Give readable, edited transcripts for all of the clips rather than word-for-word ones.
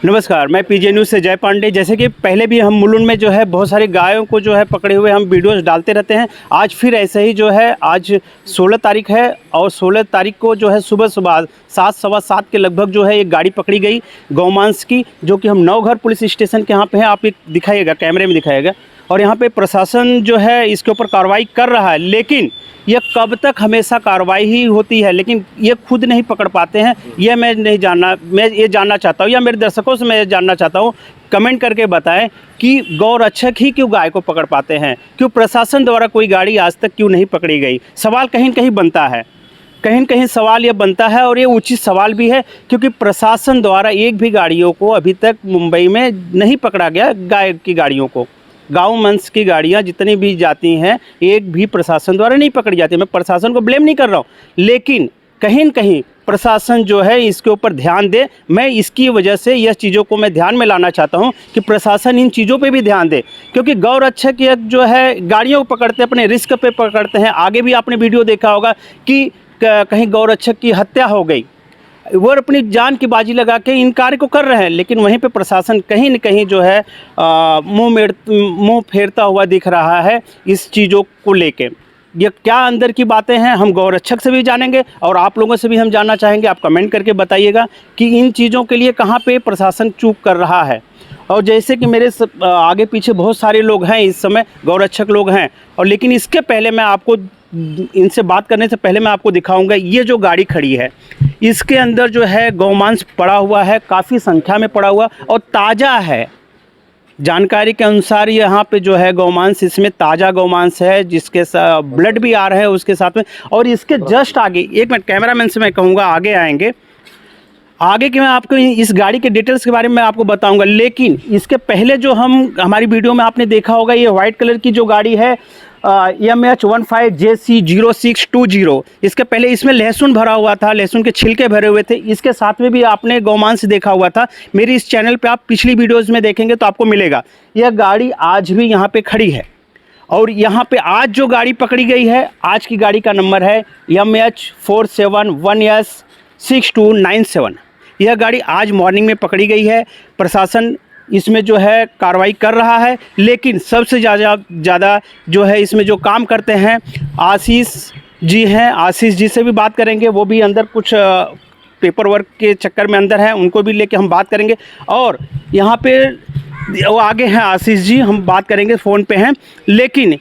नमस्कार, मैं पीजे न्यूज़ से जय पांडे। जैसे कि पहले भी हम मुलुंड में जो है बहुत सारी गायों को जो है पकड़े हुए हम वीडियोस डालते रहते हैं। आज फिर ऐसे ही जो है आज 16 तारीख है और 16 तारीख को जो है सुबह 7 सवा 7 के लगभग जो है एक गाड़ी पकड़ी गई गौमांस की, जो कि हम नवघर पुलिस स्टेशन के यहाँ पे हैं। आप एक दिखाइएगा, कैमरे में दिखाइएगा। और यहाँ पे प्रशासन जो है इसके ऊपर कार्रवाई कर रहा है, लेकिन यह कब तक हमेशा कार्रवाई ही होती है, लेकिन ये खुद नहीं पकड़ पाते हैं। यह मैं नहीं जानना, मैं ये जानना चाहता हूँ या मेरे दर्शकों से मैं जानना चाहता हूँ, कमेंट करके बताएं कि गौरक्षक ही क्यों गाय को पकड़ पाते हैं, क्यों प्रशासन द्वारा कोई गाड़ी आज तक क्यों नहीं पकड़ी गई। सवाल कहीं न कहीं बनता है, कहीं न कहीं सवाल ये बनता है और ये उचित सवाल भी है, क्योंकि प्रशासन द्वारा एक भी गाड़ियों को अभी तक मुंबई में नहीं पकड़ा गया। गाय की गाड़ियों को, गाँव मंस की गाड़ियाँ जितनी भी जाती हैं, एक भी प्रशासन द्वारा नहीं पकड़ी जाती। मैं प्रशासन को ब्लेम नहीं कर रहा हूँ, लेकिन कहीं न कहीं प्रशासन जो है इसके ऊपर ध्यान दे। मैं इसकी वजह से यह चीज़ों को मैं ध्यान में लाना चाहता हूँ कि प्रशासन इन चीज़ों पे भी ध्यान दे, क्योंकि गौरक्षक जो है गाड़ियों को पकड़ते हैं, अपने रिस्क पे पकड़ते हैं। आगे भी आपने वीडियो देखा होगा कि कहीं गौरक्षक की हत्या हो गई, वो अपनी जान की बाजी लगा के इन कार्य को कर रहे हैं, लेकिन वहीं पे प्रशासन कहीं न कहीं जो है मुंह फेरता हुआ दिख रहा है इस चीज़ों को लेके। ये क्या अंदर की बातें हैं, हम गौरक्षक से भी जानेंगे और आप लोगों से भी हम जानना चाहेंगे। आप कमेंट करके बताइएगा कि इन चीज़ों के लिए कहाँ पे प्रशासन चूक कर रहा है। और जैसे कि मेरे आगे पीछे बहुत सारे लोग हैं, इस समय गौरक्षक लोग हैं, और लेकिन इसके पहले मैं आपको, इनसे बात करने से पहले मैं आपको दिखाऊंगा ये जो गाड़ी खड़ी है, इसके अंदर जो है गौमांस पड़ा हुआ है, काफ़ी संख्या में पड़ा हुआ और ताज़ा है। जानकारी के अनुसार यहाँ पे जो है गौमांस, इसमें ताज़ा गौमांस है, जिसके ब्लड भी आ रहा है उसके साथ में। और इसके जस्ट आगे, एक मिनट कैमरामैन से मैं कहूँगा आगे आएंगे, आगे कि मैं आपको इस गाड़ी के डिटेल्स के बारे में आपको बताऊंगा। लेकिन इसके पहले जो हमारी वीडियो में आपने देखा होगा, ये वाइट कलर की जो गाड़ी है MH15JC0620, इसके पहले इसमें लहसुन भरा हुआ था, लहसुन के छिलके भरे हुए थे। इसके साथ में भी आपने गौमांस देखा हुआ था। मेरी इस चैनल पे आप पिछली वीडियोज़ में देखेंगे तो आपको मिलेगा। यह गाड़ी आज भी यहाँ पे खड़ी है और यहाँ पे आज जो गाड़ी पकड़ी गई है, आज की गाड़ी का नंबर है MH47 1S6297। यह गाड़ी आज मॉर्निंग में पकड़ी गई है। प्रशासन इसमें जो है कार्रवाई कर रहा है, लेकिन सबसे ज़्यादा जो है इसमें जो काम करते हैं आशीष जी हैं। आशीष जी से भी बात करेंगे, वो भी अंदर कुछ पेपर वर्क के चक्कर में अंदर हैं, उनको भी लेके हम बात करेंगे। और यहाँ पे वो आगे हैं आशीष जी, हम बात करेंगे, फ़ोन पे हैं। लेकिन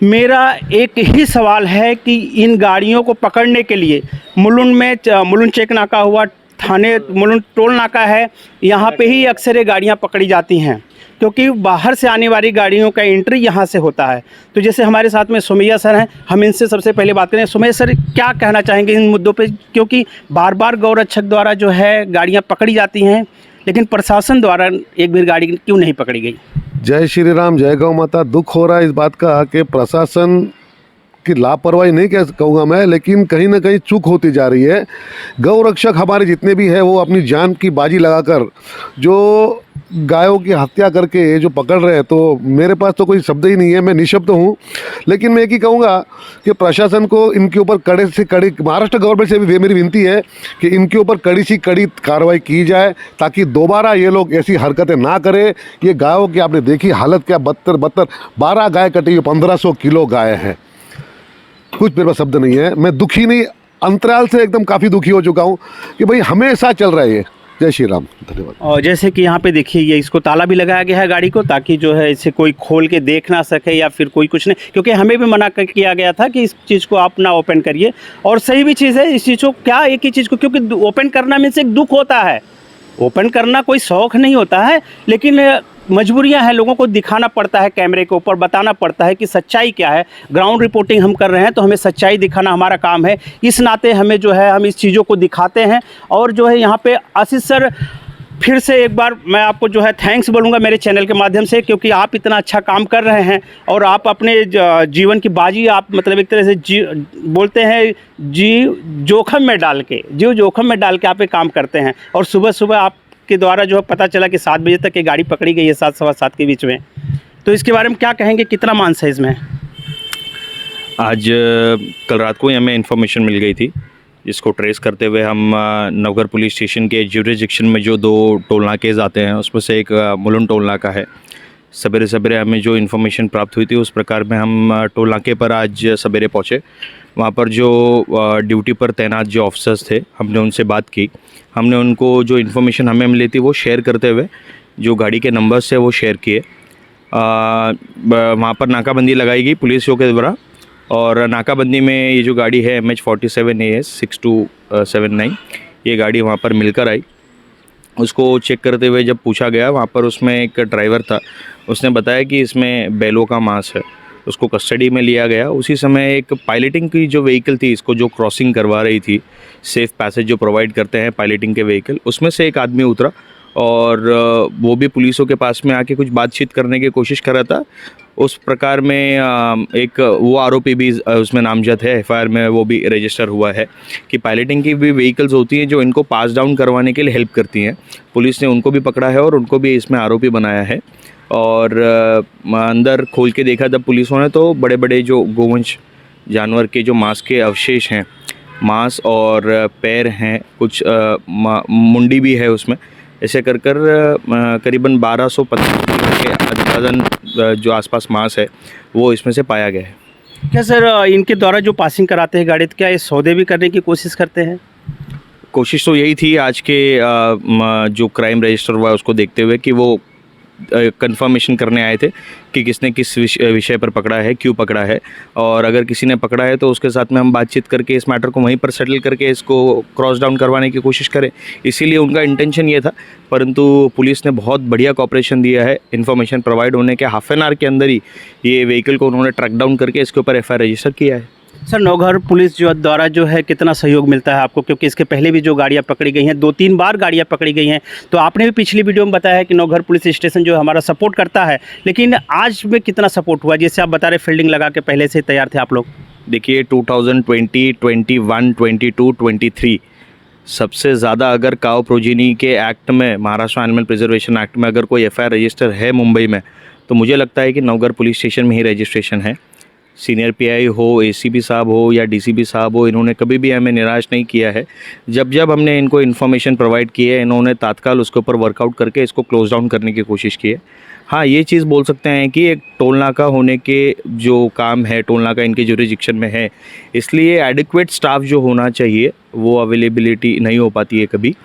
मेरा एक ही सवाल है कि इन गाड़ियों को पकड़ने के लिए मुलुंड चेक नाका हुआ, थाने मुलुंड टोल नाका है, यहाँ पे ही अक्सर ये गाड़ियाँ पकड़ी जाती हैं, क्योंकि बाहर से आने वाली गाड़ियों का एंट्री यहाँ से होता है। तो जैसे हमारे साथ में सुमैया सर हैं, हम इनसे सबसे पहले बात करें। सुमैया सर, क्या कहना चाहेंगे इन मुद्दों पे, क्योंकि बार बार गौरक्षक द्वारा जो है गाड़ियाँ पकड़ी जाती हैं, लेकिन प्रशासन द्वारा एक भी गाड़ी क्यों नहीं पकड़ी गई? जय श्री राम, जय गौ माता। दुख हो रहा है इस बात का कि प्रशासन की लापरवाही नहीं कह कहूँगा मैं, लेकिन कहीं ना कहीं चूक होती जा रही है। गौ रक्षक हमारे जितने भी हैं वो अपनी जान की बाजी लगाकर जो गायों की हत्या करके जो पकड़ रहे हैं, तो मेरे पास तो कोई शब्द ही नहीं है, मैं निशब्द हूँ। लेकिन मैं एक ही कहूँगा कि प्रशासन को इनके ऊपर कड़े से कड़ी, महाराष्ट्र गवर्नमेंट से भी मेरी विनती है कि इनके ऊपर कड़ी सी कड़ी कार्रवाई की जाए, ताकि दोबारा ये लोग ऐसी हरकतें ना करें। ये गायों की आपने देखी हालत क्या, बदतर 12 गाय कटी हुई, 1500 किलो गाय हैं। कुछ मेरे पास शब्द नहीं है, मैं दुखी नहीं, अंतराल से एकदम काफ़ी दुखी हो चुका हूँ कि भाई हमेशा चल रहा है ये। जय श्री राम, धन्यवाद। और जैसे कि यहाँ पे देखिए, ये इसको ताला भी लगाया गया है गाड़ी को, ताकि जो है इसे कोई खोल के देख ना सके या फिर कोई कुछ नहीं, क्योंकि हमें भी मना किया गया था कि इस चीज़ को आप ना ओपन करिए। और सही भी चीज़ है, इस चीज़ को क्या, एक ही चीज़ को, क्योंकि ओपन करना मीन्स एक दुख होता है। ओपन करना कोई शौक़ नहीं होता है, लेकिन मजबूरियां हैं, लोगों को दिखाना पड़ता है, कैमरे के ऊपर बताना पड़ता है कि सच्चाई क्या है। ग्राउंड रिपोर्टिंग हम कर रहे हैं तो हमें सच्चाई दिखाना हमारा काम है। इस नाते हमें जो है हम इस चीज़ों को दिखाते हैं। और जो है यहाँ पे आशीष सर, फिर से एक बार मैं आपको जो है थैंक्स बोलूँगा मेरे चैनल के माध्यम से, क्योंकि आप इतना अच्छा काम कर रहे हैं और आप अपने जीवन की बाजी, आप मतलब एक तरह से बोलते हैं जोखम में डाल के आप ये काम करते हैं। और सुबह सुबह आप के द्वारा जो है पता चला कि 7 बजे तक ये गाड़ी पकड़ी गई है, 7 सवा 7 के बीच में। तो इसके बारे में क्या कहेंगे, कितना मांस है इसमें? आज कल रात को ही हमें इन्फॉर्मेशन मिल गई थी जिसको ट्रेस करते हुए हम नवघर पुलिस स्टेशन के ज्यूरिसडिक्शन में जो 2 टोल नाकेज आते हैं उसमें से एक मुलुंड टोल नाका है। सवेरे सवेरे हमें जो इन्फॉर्मेशन प्राप्त हुई थी उस प्रकार में हम टोल नाके पर आज सवेरे पहुँचे। वहाँ पर जो ड्यूटी पर तैनात जो ऑफिसर्स थे हमने उनसे बात की। हमने उनको जो इन्फॉर्मेशन हमें मिली थी वो शेयर करते हुए जो गाड़ी के नंबर्स थे वो शेयर किए। वहाँ पर नाकाबंदी लगाई गई पुलिसियों के द्वारा और नाकाबंदी में ये जो गाड़ी है MH47 AS 6279 ये गाड़ी वहाँ पर मिलकर आई। उसको चेक करते हुए जब पूछा गया वहाँ पर उसमें एक ड्राइवर था, उसने बताया कि इसमें बैलों का मांस है। उसको कस्टडी में लिया गया। उसी समय एक पायलटिंग की जो व्हीकल थी इसको जो क्रॉसिंग करवा रही थी, सेफ़ पैसेज जो प्रोवाइड करते हैं पायलटिंग के व्हीकल, उसमें से एक आदमी उतरा और वो भी पुलिसों के पास में आके कुछ बातचीत करने की कोशिश कर रहा था। उस प्रकार में एक वो आरोपी भी उसमें नामजद है, FIR में वो भी रजिस्टर हुआ है कि पायलटिंग की भी व्हीकल्स होती हैं जो इनको पास डाउन करवाने के लिए हेल्प करती हैं। पुलिस ने उनको भी पकड़ा है और उनको भी इसमें आरोपी बनाया है। और अंदर खोल के देखा तब पुलिसों ने तो बड़े बड़े जो गोवंश जानवर के जो मांस के अवशेष हैं, मांस और पैर हैं, कुछ मुंडी भी है उसमें, ऐसे कर करीबन 1215 के अंदाजन जो आसपास मांस है वो इसमें से पाया गया है। क्या सर इनके द्वारा जो पासिंग कराते हैं गाड़ी, तो क्या ये सौदे भी करने की कोशिश करते हैं? कोशिश तो यही थी आज के जो क्राइम रजिस्टर हुआ उसको देखते हुए कि वो कंफर्मेशन करने आए थे कि किसने किस विषय पर पकड़ा है, क्यों पकड़ा है, और अगर किसी ने पकड़ा है तो उसके साथ में हम बातचीत करके इस मैटर को वहीं पर सेटल करके इसको क्रॉस डाउन करवाने की कोशिश करें। इसीलिए उनका इंटेंशन ये था, परंतु पुलिस ने बहुत बढ़िया कॉपरेशन दिया है। इन्फॉर्मेशन प्रोवाइड होने के हाफ एन आवर के अंदर ही ये व्हीकल को उन्होंने ट्रैक डाउन करके इसके ऊपर FIR रजिस्टर किया है। सर नवघर पुलिस जो द्वारा जो है कितना सहयोग मिलता है आपको, क्योंकि इसके पहले भी जो गाड़ियां पकड़ी गई हैं 2-3 बार गाड़ियां पकड़ी गई हैं, तो आपने भी पिछली वीडियो में बताया है कि नवघर पुलिस स्टेशन जो हमारा सपोर्ट करता है, लेकिन आज में कितना सपोर्ट हुआ? जैसे आप बता रहे फील्डिंग लगा के पहले से तैयार थे आप लोग। देखिए 2020, 21, 22, 23 सबसे ज़्यादा अगर काव प्रोजिनी के एक्ट में, महाराष्ट्र एनिमल प्रिजर्वेशन एक्ट में अगर कोई FIR रजिस्टर है मुंबई में, तो मुझे लगता है कि नवघर पुलिस स्टेशन में ही रजिस्ट्रेशन है। सीनियर PI हो, ACP साहब हो या DCP साहब हो, इन्होंने कभी भी हमें निराश नहीं किया है। जब हमने इनको इन्फॉर्मेशन प्रोवाइड की है, इन्होंने तात्काल उसके ऊपर वर्कआउट करके इसको क्लोज डाउन करने की कोशिश की है। हाँ, ये चीज़ बोल सकते हैं कि एक टोल नाका होने के जो काम है, टोल नाका इनके ज्यूरिसडिक्शन में है, इसलिए एडिक्वेट स्टाफ जो होना चाहिए वो अवेलेबिलिटी नहीं हो पाती है कभी।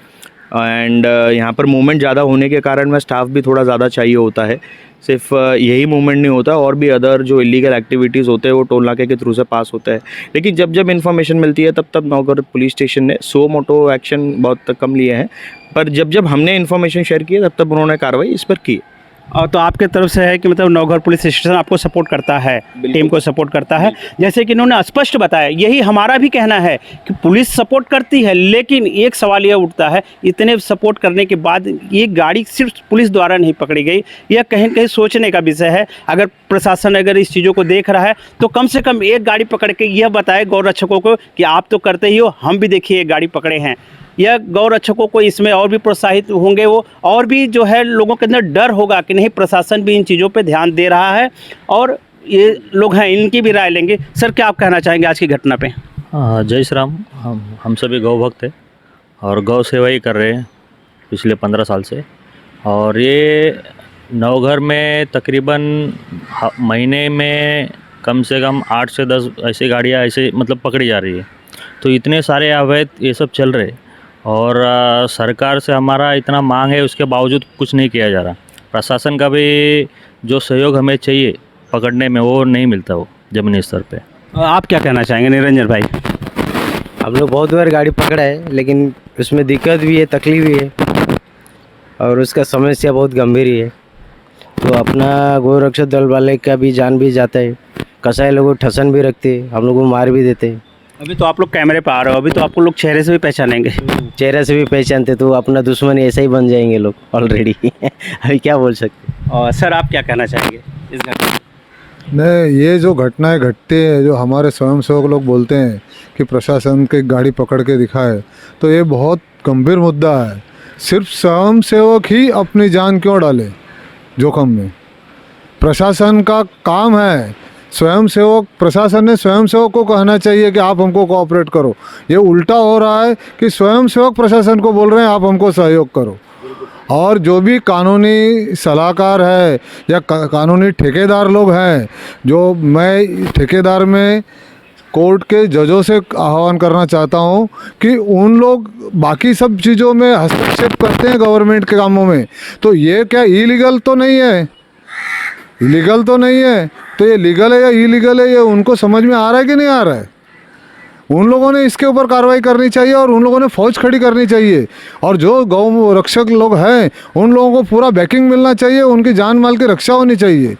एंड यहाँ पर मूवमेंट ज़्यादा होने के कारण में स्टाफ भी थोड़ा ज़्यादा चाहिए होता है। सिर्फ यही मूवमेंट नहीं होता, और भी अदर जो इलीगल एक्टिविटीज़ होते हैं वो टोल नाके के थ्रू से पास होता है। लेकिन जब इन्फॉर्मेशन मिलती है तब नवघर पुलिस स्टेशन ने सो मोटो एक्शन बहुत कम लिए हैं, पर जब हमने इन्फॉर्मेशन शेयर की है तब उन्होंने कार्रवाई इस पर की। और तो आपके तरफ से है कि मतलब नवघर पुलिस स्टेशन आपको सपोर्ट करता है, टीम को सपोर्ट करता है, जैसे कि इन्होंने स्पष्ट बताया। यही हमारा भी कहना है कि पुलिस सपोर्ट करती है, लेकिन एक सवाल यह उठता है, इतने सपोर्ट करने के बाद ये गाड़ी सिर्फ पुलिस द्वारा नहीं पकड़ी गई, यह कहीं न कहीं सोचने का विषय है। अगर प्रशासन अगर इस चीज़ों को देख रहा है तो कम से कम एक गाड़ी पकड़ के यह बताए गौ रक्षकों को कि आप तो करते ही हो, हम भी देखिए एक गाड़ी पकड़े हैं। यह गौ रक्षकों को इसमें और भी प्रोत्साहित होंगे, वो और भी जो है लोगों के अंदर डर होगा कि नहीं प्रशासन भी इन चीज़ों पे ध्यान दे रहा है, और ये लोग हैं इनकी भी राय लेंगे। सर क्या आप कहना चाहेंगे आज की घटना पे? जय श्री राम। हम सभी गौ भक्त हैं और गौ सेवा ही कर रहे हैं पिछले 15 साल से। और ये नवघर में तकरीबन महीने में कम से कम 8 से 10 ऐसी गाड़ियाँ ऐसे मतलब पकड़ी जा रही है। तो इतने सारे अवैध ये सब चल रहे, और सरकार से हमारा इतना मांग है, उसके बावजूद कुछ नहीं किया जा रहा। प्रशासन का भी जो सहयोग हमें चाहिए पकड़ने में वो नहीं मिलता, वो ज़मीनी स्तर पे। आप क्या कहना चाहेंगे निरंजन भाई? हम लोग बहुत बार गाड़ी पकड़ा है, लेकिन उसमें दिक्कत भी है, तकलीफ भी है, और उसका समस्या बहुत गंभीर ही है। तो अपना गौ रक्षक दल वाले का भी जान भी जाता है, कसाई लोगों को ठसन भी रखते, हम लोग को मार भी देते। अभी तो आप लोग कैमरे पर आ रहे हो, अभी तो आपको लोग चेहरे से भी पहचानेंगे। चेहरे से भी पहचानते, तो अपना दुश्मन ऐसा ही बन जाएंगे लोग ऑलरेडी। अभी क्या बोल सकते। और सर आप क्या कहना चाहेंगे इस घटना? नहीं, ये जो घटनाएं घटती है, जो हमारे स्वयंसेवक लोग बोलते हैं कि प्रशासन की गाड़ी पकड़ के दिखाए, तो ये बहुत गंभीर मुद्दा है। सिर्फ स्वयंसेवक ही अपनी जान क्यों डाले जोखम में? प्रशासन का काम है स्वयंसेवक प्रशासन ने स्वयंसेवक को कहना चाहिए कि आप हमको कोऑपरेट करो। ये उल्टा हो रहा है कि स्वयंसेवक प्रशासन को बोल रहे हैं आप हमको सहयोग करो। और जो भी कानूनी सलाहकार है या कानूनी ठेकेदार लोग हैं, जो मैं ठेकेदार में कोर्ट के जजों से आह्वान करना चाहता हूं कि उन लोग बाकी सब चीज़ों में हस्तक्षेप करते हैं गवर्नमेंट के कामों में, तो ये क्या इलीगल तो नहीं है? इलीगल तो नहीं है, तो ये लीगल है या इलीगल है ये उनको समझ में आ रहा है कि नहीं आ रहा है? उन लोगों ने इसके ऊपर कार्रवाई करनी चाहिए और उन लोगों ने फौज खड़ी करनी चाहिए। और जो गौ रक्षक लोग हैं उन लोगों को पूरा बैकिंग मिलना चाहिए, उनकी जान माल की रक्षा होनी चाहिए।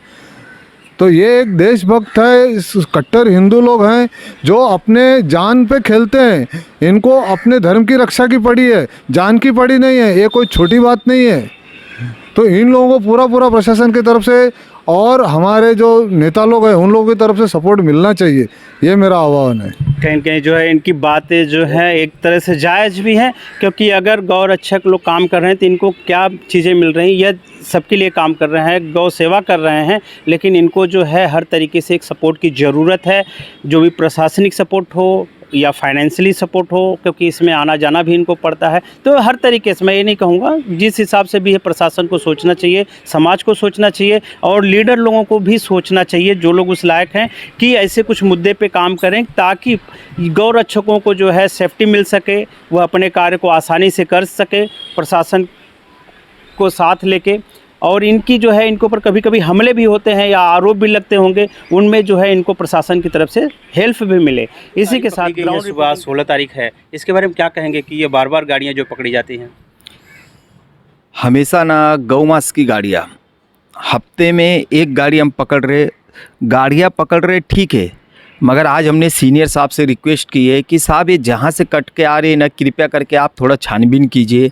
तो ये एक देशभक्त है, कट्टर हिंदू लोग हैं जो अपने जान पे खेलते हैं। इनको अपने धर्म की रक्षा की पड़ी है, जान की पड़ी नहीं है, ये कोई छोटी बात नहीं है। तो इन लोगों को पूरा प्रशासन की तरफ से और हमारे जो नेता लोग हैं उन लोगों की तरफ से सपोर्ट मिलना चाहिए, ये मेरा आह्वान है। कहीं न कहीं जो है इनकी बातें जो है एक तरह से जायज़ भी हैं, क्योंकि अगर गौ रक्षक लोग काम कर रहे हैं तो इनको क्या चीज़ें मिल रही हैं, यह सबके लिए काम कर रहे हैं, गौ सेवा कर रहे हैं, लेकिन इनको जो है हर तरीके से एक सपोर्ट की ज़रूरत है। जो भी प्रशासनिक सपोर्ट हो या फाइनेंशियली सपोर्ट हो, क्योंकि इसमें आना जाना भी इनको पड़ता है। तो हर तरीके से मैं ये नहीं कहूँगा, जिस हिसाब से भी है प्रशासन को सोचना चाहिए, समाज को सोचना चाहिए और लीडर लोगों को भी सोचना चाहिए, जो लोग उस लायक हैं कि ऐसे कुछ मुद्दे पे काम करें ताकि गौ रक्षकों को जो है सेफ्टी मिल सके, वह अपने कार्य को आसानी से कर सके प्रशासन को साथ लेके। और इनकी जो है इनके ऊपर कभी कभी हमले भी होते हैं या आरोप भी लगते होंगे, उनमें जो है इनको प्रशासन की तरफ से हेल्प भी मिले। इसी के साथ ग्राउंड सुबह 16 तारीख है, इसके बारे में क्या कहेंगे कि ये बार बार गाड़ियाँ जो पकड़ी जाती हैं? हमेशा ना गौ मास की गाड़ियाँ हफ्ते में एक गाड़ी हम पकड़ रहे, गाड़ियाँ पकड़ रहे ठीक है, मगर आज हमने सीनियर साहब से रिक्वेस्ट की है कि साहब ये जहाँ से कट के आ रहे हैं ना, कृपया करके आप थोड़ा छानबीन कीजिए,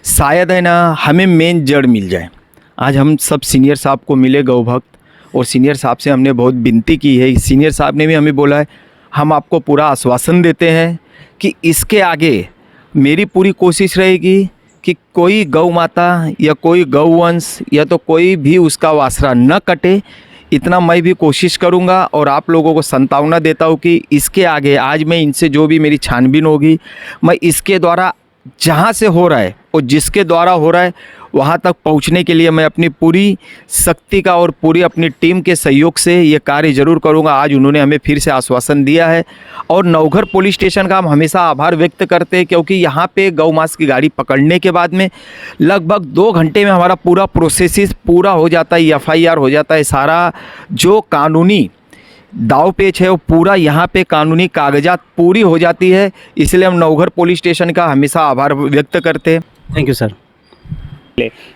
शायद है ना हमें मेन जड़ मिल जाए। आज हम सब सीनियर साहब को मिले गौ भक्त और सीनियर साहब से हमने बहुत विनती की है। सीनियर साहब ने भी हमें बोला है हम आपको पूरा आश्वासन देते हैं कि इसके आगे मेरी पूरी कोशिश रहेगी कि कोई गौ माता या कोई गौवंश या तो कोई भी उसका वासरा न कटे, इतना मैं भी कोशिश करूंगा। और आप लोगों को संतावना देता हूं कि इसके आगे आज मैं इनसे जो भी मेरी छानबीन होगी, मैं इसके द्वारा जहां से हो रहा है और जिसके द्वारा हो रहा है वहां तक पहुंचने के लिए मैं अपनी पूरी शक्ति का और पूरी अपनी टीम के सहयोग से ये कार्य ज़रूर करूंगा। आज उन्होंने हमें फिर से आश्वासन दिया है और नवघर पुलिस स्टेशन का हम हमेशा आभार व्यक्त करते हैं, क्योंकि यहाँ पे गौ मास की गाड़ी पकड़ने के बाद में लगभग 2 घंटे में हमारा पूरा प्रोसेस पूरा हो जाता है, FIR हो जाता है, सारा जो कानूनी दाव पेच है वो पूरा यहाँ पे कानूनी कागजात पूरी हो जाती है। इसलिए हम नवघर पुलिस स्टेशन का हमेशा आभार व्यक्त करते हैं। Thank you sir.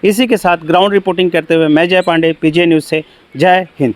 इसी के साथ ग्राउंड रिपोर्टिंग करते हुए मैं जय पांडे, PJ न्यूज़ से। जय हिंद।